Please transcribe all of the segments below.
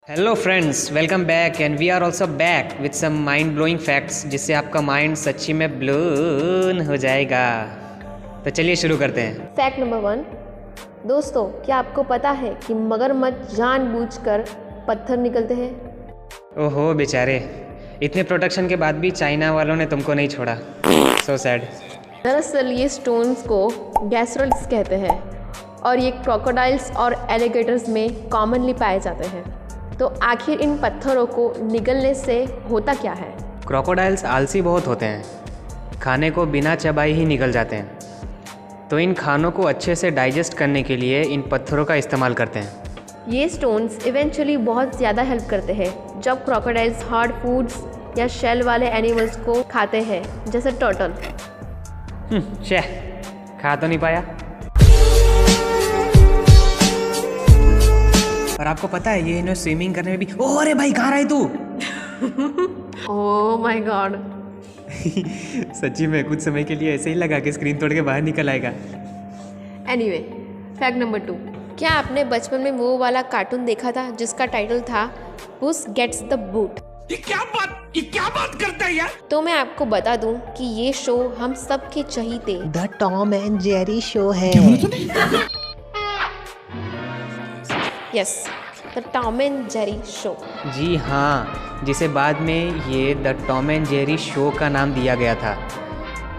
Hello friends, welcome back and we are also back with some mind blowing facts जिससे आपका mind सच्ची में blown हो जाएगा। तो चलिए शुरू करते हैं। Fact number 1। दोस्तों, क्या आपको पता है कि मगरमच्छ जानबूझकर पत्थर निकलते हैं? ओहो बेचारे, इतने प्रोटेक्शन के बाद भी चाइना वालों ने तुमको नहीं छोड़ा। So sad. दरअसल ये स्टोन्स को गैस्ट्रोलिट्स कहते हैं और ये क्रोकोडाइल्स और एलिगेटर्स में कॉमनली पाए जाते हैं। तो आखिर इन पत्थरों को निगलने से होता क्या है? क्रोकोडाइल्स आलसी बहुत होते हैं, खाने को बिना चबाए ही निकल जाते हैं। तो इन खानों को अच्छे से डाइजेस्ट करने के लिए इन पत्थरों का इस्तेमाल करते हैं। ये स्टोन्स इवेंचुअली बहुत ज़्यादा हेल्प करते हैं जब क्रोकोडाइल्स हार्ड फूड्स या शेल वाले एनिमल्स को खाते हैं, जैसे टर्टल। खा तो नहीं पाया। और आपको पता है ये इन्हें स्विमिंग करने में भी। ओह अरे भाई, कहाँ रहा है तू? Oh my God. सच्ची में कुछ समय के लिए ऐसे ही लगा कि स्क्रीन तोड़ के बाहर निकल आएगा। Anyway, fact number 2। क्या आपने बचपन में वो वाला कार्टून देखा था जिसका टाइटल था पुस गेट्स द बूट? ये क्या बात करता है यार? तो मैं आपको बता दूं कि ये शो हम सब के चहीते the Tom and Jerry show है। Yes, the Tom and Jerry show. जी हाँ, जिसे बाद में ये the Tom and Jerry show का नाम दिया गया था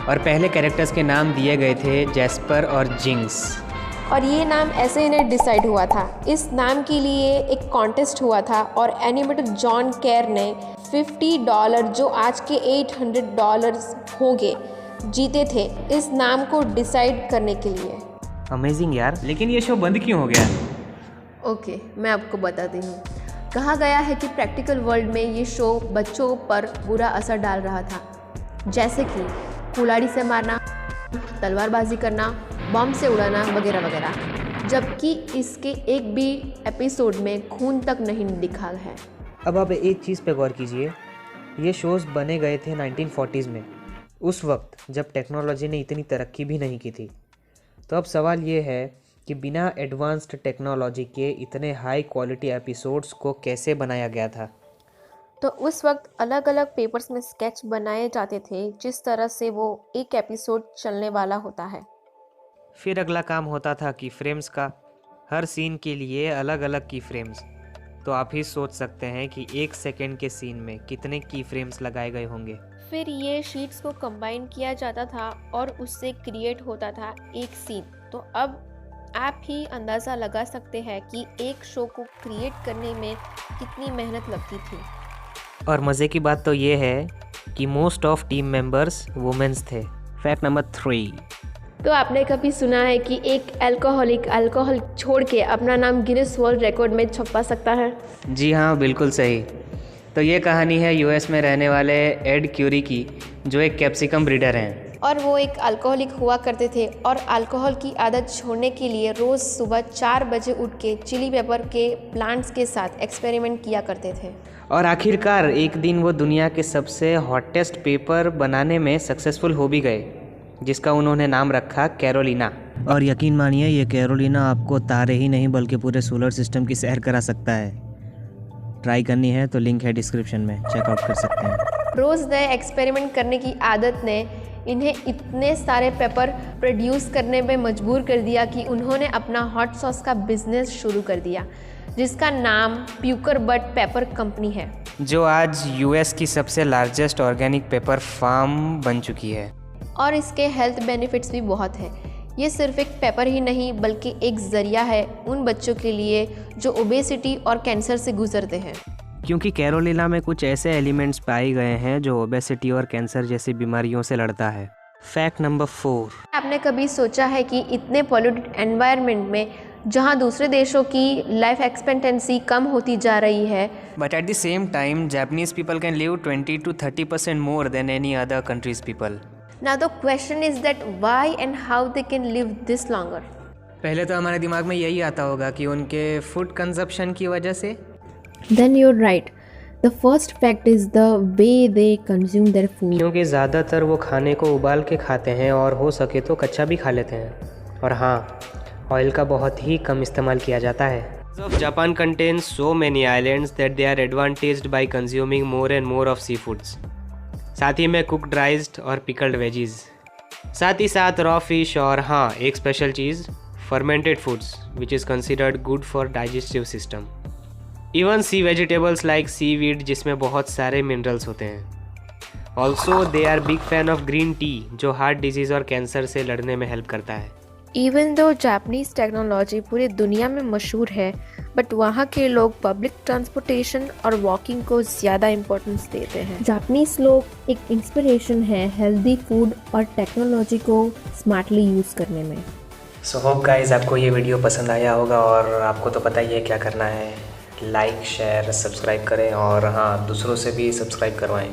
और पहले कैरेक्टर्स के नाम दिए गए थे जैस्पर और जिंक्स। और ये नाम ऐसे इन्हें डिसाइड हुआ था। इस नाम के लिए एक कॉन्टेस्ट हुआ था और एनिमेटर जॉन केयर ने $50, जो आज के $800 होंगे, जीते थे इस नाम को डिसाइड करने के लिए। अमेजिंग यार, लेकिन ये शो बंद क्यों हो गया? ओके, मैं आपको बताती हूँ। कहा गया है कि प्रैक्टिकल वर्ल्ड में ये शो बच्चों पर बुरा असर डाल रहा था, जैसे कि कुल्हाड़ी से मारना, तलवारबाजी करना, बम से उड़ाना वगैरह वगैरह, जबकि इसके एक भी एपिसोड में खून तक नहीं दिखा है। अब आप एक चीज़ पे गौर कीजिए, ये शोज़ बने गए थे 1940s में, उस वक्त जब टेक्नोलॉजी ने इतनी तरक्की भी नहीं की थी। तो अब सवाल ये है कि बिना एडवांस्ड टेक्नोलॉजी के इतने हाई क्वालिटी एपिसोड्स को कैसे बनाया गया था? तो उस वक्त अलग अलग पेपर्स में स्केच बनाए जाते थे जिस तरह से वो एक एपिसोड चलने वाला होता है। फिर अगला काम होता था की फ्रेम्स का, हर सीन के लिए अलग अलग की फ्रेम्स। तो आप ही सोच सकते हैं कि 1 सेकेंड के सीन में कितने की फ्रेम्स लगाए गए होंगे। फिर ये शीट्स को कंबाइन किया जाता था और उससे क्रिएट होता था एक सीन। तो अब आप ही अंदाज़ा लगा सकते हैं कि एक शो को क्रिएट करने में कितनी मेहनत लगती थी। और मज़े की बात तो ये है कि most of team members womens थे। Fact number 3। तो आपने कभी सुना है कि एक अल्कोहलिक अल्कोहल छोड़ के अपना नाम गिनीज वर्ल्ड रिकॉर्ड में छपवा सकता है? जी हाँ, बिल्कुल सही। तो ये कहानी है यूएस में रहने वाले एड क्यूरी की, जो एक कैप्सिकम ब्रीडर हैं। और वो एक अल्कोहलिक हुआ करते थे और अल्कोहल की आदत छोड़ने के लिए रोज़ सुबह 4 बजे उठ के चिली पेपर के प्लांट्स के साथ एक्सपेरिमेंट किया करते थे। और आखिरकार एक दिन वो दुनिया के सबसे हॉटेस्ट पेपर बनाने में सक्सेसफुल हो भी गए, जिसका उन्होंने नाम रखा कैरोलिना। और यकीन मानिए, ये कैरोलिना आपको तारे ही नहीं बल्कि पूरे सोलर सिस्टम की सैर करा सकता है। ट्राई करनी है तो लिंक है डिस्क्रिप्शन में, चेकआउट कर सकते हैं। रोज़ नए एक्सपेरिमेंट करने की आदत ने इन्हें इतने सारे पेपर प्रोड्यूस करने में मजबूर कर दिया कि उन्होंने अपना हॉट सॉस का बिजनेस शुरू कर दिया, जिसका नाम प्यूकर बट पेपर कंपनी है, जो आज यूएस की सबसे लार्जेस्ट ऑर्गेनिक पेपर फार्म बन चुकी है। और इसके हेल्थ बेनिफिट्स भी बहुत हैं। ये सिर्फ एक पेपर ही नहीं बल्कि एक ज़रिया है उन बच्चों के लिए जो ओबेसिटी और कैंसर से गुजरते हैं, क्योंकि कैरोलिना में कुछ ऐसे एलिमेंट्स पाए गए हैं जो ओबेसिटी और कैंसर जैसी बीमारियों से लड़ता है। Fact number 4। आपने कभी सोचा है कि इतने पॉल्यूटेड एनवायरनमेंट में जहां दूसरे देशों की लाइफ एक्सपेक्टेंसी कम होती जा रही है, but at the same time Japanese people can live 20 to 30% more than any other countries people. Now the question is that why and how they can live this longer? पहले तो हमारे दिमाग में यही आता होगा कि उनके फूड कंजप्शन की वजह से। Then you're right. The first fact is the way they consume their food. क्योंकि ज़्यादातर वो खाने को उबाल के खाते हैं और हो सके तो कच्चा भी खा लेते हैं। और हाँ, ऑयल का बहुत ही कम इस्तेमाल किया जाता है। of Japan contains so many islands that they are advantaged by consuming more and more of seafoods. साथ ही में कुकड राइस्ड और पिकल्ड वेजीज, साथ ही साथ रॉ फिश और हाँ एक स्पेशल चीज़ fermented foods which is considered good for digestive system. Even sea vegetables like seaweed जिसमें बहुत सारे मिनरल्स होते हैं। Also they are big fan of green tea जो हार्ट डिजीज़ और कैंसर से लड़ने में हेल्प करता है। इवन दो जापानीज टेक्नोलॉजी पूरी दुनिया में मशहूर है, बट वहाँ के लोग पब्लिक ट्रांसपोर्टेशन और वॉकिंग को ज़्यादा इम्पोर्टेंस देते हैं। जापानीज लोग एक इंस्पिरेशन है हेल्दी फूड और टेक्नोलॉजी को स्मार्टली यूज़ करने में। सो होप गाइस आपको ये वीडियो पसंद आया होगा और आपको तो पता ही है क्या करना है, लाइक शेयर सब्सक्राइब करें और हाँ दूसरों से भी सब्सक्राइब करवाएं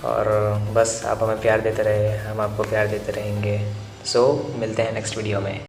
और बस आप हमें प्यार देते रहे, हम आपको प्यार देते रहेंगे। सो मिलते हैं नेक्स्ट वीडियो में।